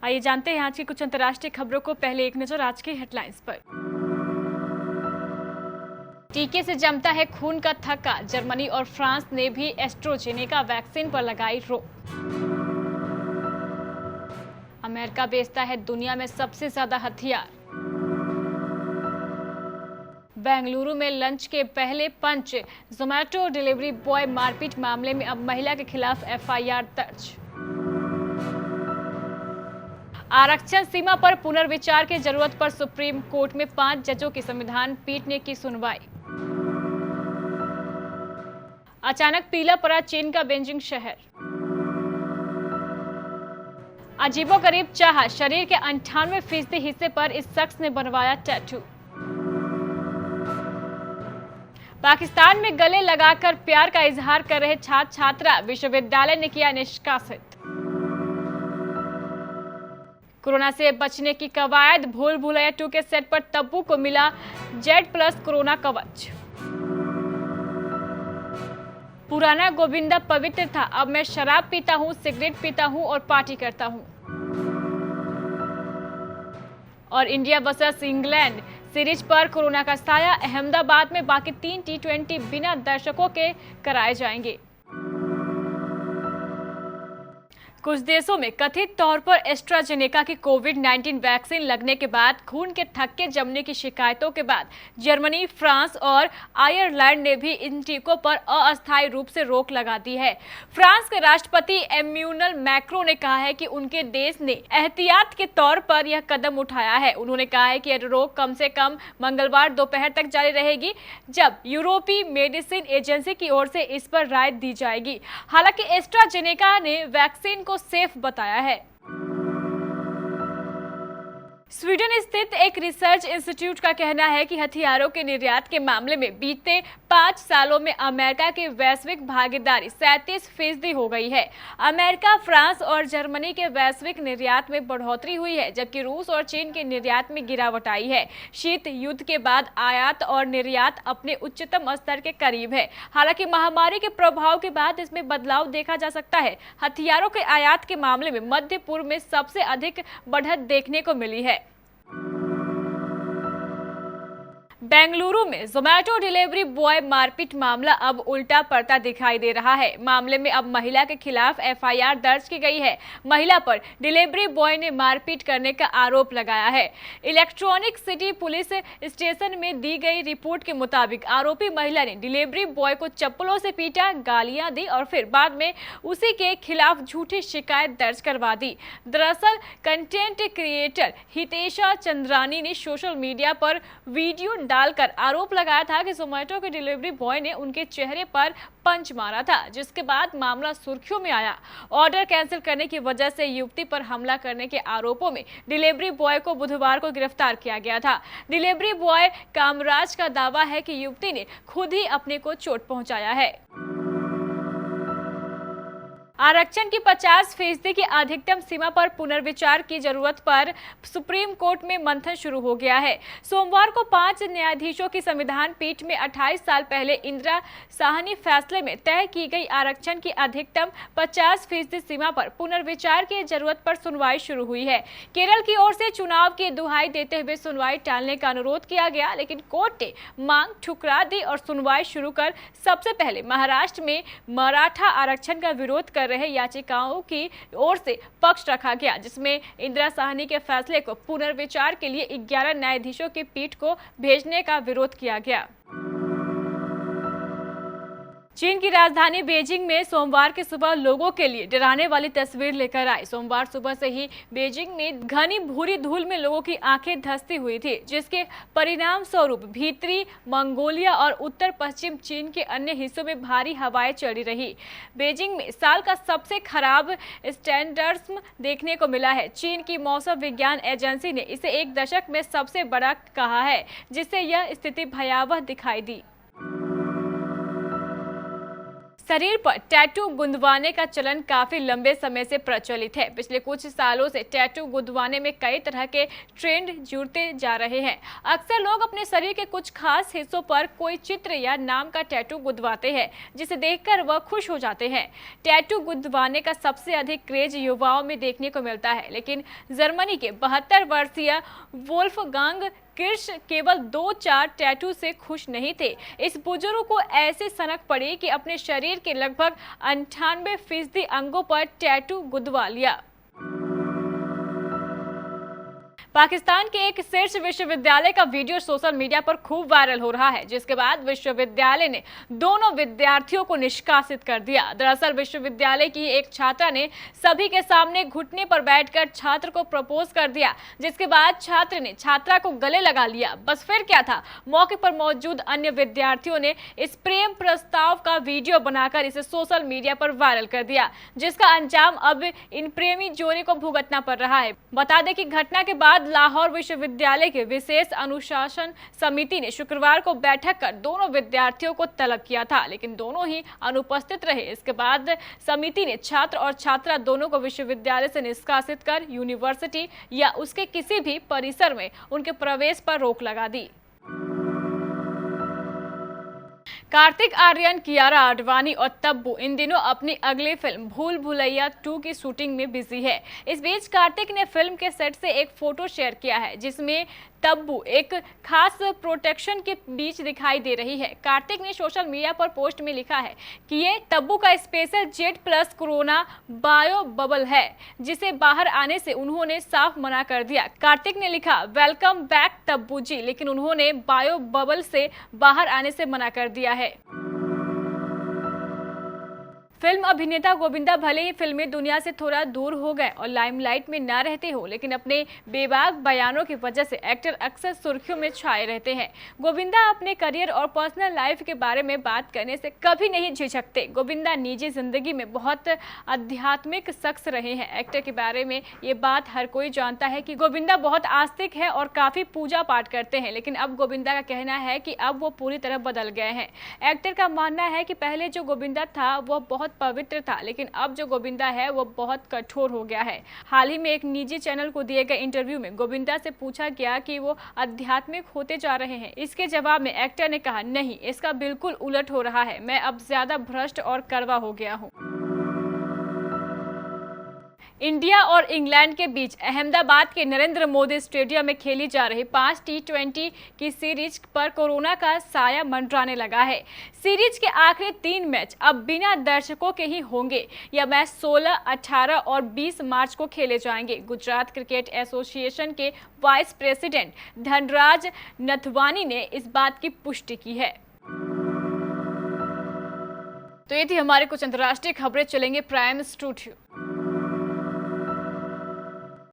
आइए जानते हैं आज की कुछ अंतर्राष्ट्रीय खबरों को। पहले एक नजर आज की हेडलाइंस पर। टीके से जमता है खून का थक्का, जर्मनी और फ्रांस ने भी एस्ट्राजेनेका वैक्सीन पर लगाई रोक। अमेरिका बेचता है दुनिया में सबसे ज्यादा हथियार। बेंगलुरु में लंच के पहले पंच, जोमैटो डिलीवरी बॉय मारपीट मामले में अब महिला के खिलाफ एफआईआर दर्ज। आरक्षण सीमा पर पुनर्विचार की जरूरत पर सुप्रीम कोर्ट में 5 जजों की संविधान पीठ ने की सुनवाई। अचानक पीला पड़ा चीन का बेजिंग शहर। अजीबोगरीब चाह, शरीर के 98% हिस्से पर इस शख्स ने बनवाया टैटू। पाकिस्तान में गले लगाकर प्यार का इजहार कर रहे छात्र छात्रा विश्वविद्यालय ने किया निष्कासित। कोरोना से बचने की कवायद, भूल भुलैया 2 के सेट पर तब्बू को मिला Z+ कोरोना कवच। पुराना गोविंदा पवित्र था, अब मैं शराब पीता हूं, सिगरेट पीता हूं और पार्टी करता हूं। और इंडिया वर्सेस इंग्लैंड सीरीज पर कोरोना का साया, अहमदाबाद में बाकी 3 T20 बिना दर्शकों के कराए जाएंगे। कुछ देशों में कथित तौर पर एस्ट्राजेनेका की कोविड-19 वैक्सीन लगने के बाद खून के थक्के जमने की शिकायतों के बाद जर्मनी, फ्रांस और आयरलैंड ने भी इन टीकों पर अस्थायी रूप से रोक लगा दी है। फ्रांस के राष्ट्रपति एम्यूनल मैक्रो ने कहा है कि उनके देश ने एहतियात के तौर पर यह कदम उठाया है। उन्होंने कहा है कि यह रोक कम से कम मंगलवार दोपहर तक जारी रहेगी, जब यूरोपीय मेडिसिन एजेंसी की ओर से इस पर राय दी जाएगी। हालांकि एस्ट्राजेनेका ने वैक्सीन को सेफ बताया है। स्वीडन स्थित एक रिसर्च इंस्टीट्यूट का कहना है कि हथियारों के निर्यात के मामले में बीते 5 सालों में अमेरिका की वैश्विक भागीदारी 37% हो गई है। अमेरिका, फ्रांस और जर्मनी के वैश्विक निर्यात में बढ़ोतरी हुई है, जबकि रूस और चीन के निर्यात में गिरावट आई है। शीत युद्ध के बाद आयात और निर्यात अपने उच्चतम स्तर के करीब है। हालांकि महामारी के प्रभाव के बाद इसमें बदलाव देखा जा सकता है। हथियारों के आयात के मामले में मध्य पूर्व में सबसे अधिक बढ़त देखने को मिली है। बेंगलुरु में जोमैटो डिलीवरी बॉय मारपीट मामला अब उल्टा पड़ता दिखाई दे रहा है। मामले में अब महिला के खिलाफ एफआईआर दर्ज की गई है। महिला पर डिलीवरी बॉय ने मारपीट करने का आरोप लगाया है। इलेक्ट्रॉनिक सिटी पुलिस स्टेशन में दी गई रिपोर्ट के मुताबिक आरोपी महिला ने डिलीवरी बॉय को चप्पलों से पीटा, गालियां दी और फिर बाद में उसी के खिलाफ झूठी शिकायत दर्ज करवा दी। दरअसल कंटेंट क्रिएटर हितेशा चंद्रानी ने सोशल मीडिया पर वीडियो डालकर आरोप लगाया था कि जोमैटो के डिलीवरी बॉय ने उनके चेहरे पर पंच मारा था, जिसके बाद मामला सुर्खियों में आया। ऑर्डर कैंसिल करने की वजह से युवती पर हमला करने के आरोपों में डिलीवरी बॉय को बुधवार को गिरफ्तार किया गया था। डिलीवरी बॉय कामराज का दावा है कि युवती ने खुद ही अपने को चोट पहुंचाया है। आरक्षण की 50% की अधिकतम सीमा पर पुनर्विचार की जरूरत पर सुप्रीम कोर्ट में मंथन शुरू हो गया है। सोमवार को 5 न्यायाधीशों की संविधान पीठ में 28 साल पहले इंदिरा साहनी फैसले में तय की गई आरक्षण की अधिकतम 50% सीमा पर पुनर्विचार की जरूरत पर सुनवाई शुरू हुई है। केरल की ओर से चुनाव की दुहाई देते हुए सुनवाई टालने का अनुरोध किया गया, लेकिन कोर्ट ने मांग ठुकरा दी और सुनवाई शुरू कर सबसे पहले महाराष्ट्र में मराठा आरक्षण का विरोध कर रहे याचिकाओं की ओर से पक्ष रखा गया, जिसमें इंदिरा साहनी के फैसले को पुनर्विचार के लिए 11 न्यायाधीशों की पीठ को भेजने का विरोध किया गया। चीन की राजधानी बीजिंग में सोमवार की सुबह लोगों के लिए डराने वाली तस्वीर लेकर आई। सोमवार सुबह से ही बीजिंग में घनी भूरी धूल में लोगों की आंखें धंसती हुई थी, जिसके परिणाम स्वरूप भीतरी मंगोलिया और उत्तर पश्चिम चीन के अन्य हिस्सों में भारी हवाएं चली रही। बीजिंग में साल का सबसे खराब स्टैंडर्ड्स देखने को मिला है। चीन की मौसम विज्ञान एजेंसी ने इसे एक दशक में सबसे बड़ा कहा है, जिससे यह स्थिति भयावह दिखाई दी। शरीर पर टैटू गुंदवाने का चलन काफी लंबे समय से प्रचलित है। पिछले कुछ सालों से टैटू गुंदवाने में कई तरह के ट्रेंड जुड़ते जा रहे हैं। अक्सर लोग अपने शरीर के कुछ खास हिस्सों पर कोई चित्र या नाम का टैटू गुंदवाते हैं, जिसे देखकर वह खुश हो जाते हैं। टैटू गुंदवाने का सबसे अधिक क्रेज युवाओं में देखने को मिलता है, लेकिन जर्मनी के 72 वर्षीय वोल्फगांग किर्श केवल 2-4 टैटू से खुश नहीं थे। इस बुजुर्ग को ऐसे सनक पड़ी कि अपने शरीर के लगभग 98% अंगों पर टैटू गुंदवा लिया। पाकिस्तान के एक शीर्ष विश्वविद्यालय का वीडियो सोशल मीडिया पर खूब वायरल हो रहा है, जिसके बाद विश्वविद्यालय ने दोनों विद्यार्थियों को निष्कासित कर दिया। दरअसल विश्वविद्यालय की एक छात्रा ने सभी के सामने घुटने पर बैठकर छात्र को प्रपोज कर दिया, जिसके बाद छात्र ने छात्रा को गले लगा लिया। बस फिर क्या था, मौके पर मौजूद अन्य विद्यार्थियों ने इस प्रेम प्रस्ताव का वीडियो बनाकर इसे सोशल मीडिया पर वायरल कर दिया, जिसका अंजाम अब इन प्रेमी जोड़े को भुगतना पड़ रहा है। बता दें कि घटना के बाद लाहौर विश्वविद्यालय के विशेष अनुशासन समिति ने शुक्रवार को बैठक कर दोनों विद्यार्थियों को तलब किया था, लेकिन दोनों ही अनुपस्थित रहे। इसके बाद समिति ने छात्र और छात्रा दोनों को विश्वविद्यालय से निष्कासित कर यूनिवर्सिटी या उसके किसी भी परिसर में उनके प्रवेश पर रोक लगा दी। कार्तिक आर्यन, कियारा आडवाणी और तब्बू इन दिनों अपनी अगली फिल्म भूल भुलैया 2 की शूटिंग में बिजी है। इस बीच कार्तिक ने फिल्म के सेट से एक फोटो शेयर किया है, जिसमें तब्बू एक खास प्रोटेक्शन के बीच दिखाई दे रही है। कार्तिक ने सोशल मीडिया पर पोस्ट में लिखा है कि ये तब्बू का special Z+ corona bio bubble है, जिसे बाहर आने से उन्होंने साफ मना कर दिया। कार्तिक ने लिखा, वेलकम बैक तब्बू जी, लेकिन उन्होंने बायो बबल से बाहर आने से मना कर दिया है। फिल्म अभिनेता गोविंदा भले ही फिल्मी दुनिया से थोड़ा दूर हो गए और लाइमलाइट में ना रहते हो, लेकिन अपने बेबाक बयानों की वजह से एक्टर अक्सर सुर्खियों में छाए रहते हैं। गोविंदा अपने करियर और पर्सनल लाइफ के बारे में बात करने से कभी नहीं झिझकते। गोविंदा निजी जिंदगी में बहुत आध्यात्मिक शख्स रहे हैं। एक्टर के बारे में ये बात हर कोई जानता है कि गोविंदा बहुत आस्तिक है और काफी पूजा पाठ करते हैं, लेकिन अब गोविंदा का कहना है कि अब वो पूरी तरह बदल गए हैं। एक्टर का मानना है कि पहले जो गोविंदा था वो बहुत पवित्र था, लेकिन अब जो गोविंदा है वो बहुत कठोर हो गया है। हाल ही में एक निजी चैनल को दिए गए इंटरव्यू में गोविंदा से पूछा गया कि वो आध्यात्मिक होते जा रहे हैं। इसके जवाब में एक्टर ने कहा, नहीं, इसका बिल्कुल उलट हो रहा है। मैं अब ज्यादा भ्रष्ट और कड़वा हो गया हूँ। इंडिया और इंग्लैंड के बीच अहमदाबाद के नरेंद्र मोदी स्टेडियम में खेली जा रही 5 T20 की सीरीज पर कोरोना का साया मंडराने लगा है। सीरीज के आखिरी 3 मैच अब बिना दर्शकों के ही होंगे। यह मैच 16, 18 और 20 मार्च को खेले जाएंगे। गुजरात क्रिकेट एसोसिएशन के वाइस प्रेसिडेंट धनराज नथवानी ने इस बात की पुष्टि की है। तो ये थी हमारे कुछ अंतर्राष्ट्रीय खबरें। चलेंगे प्राइम स्टूडियो।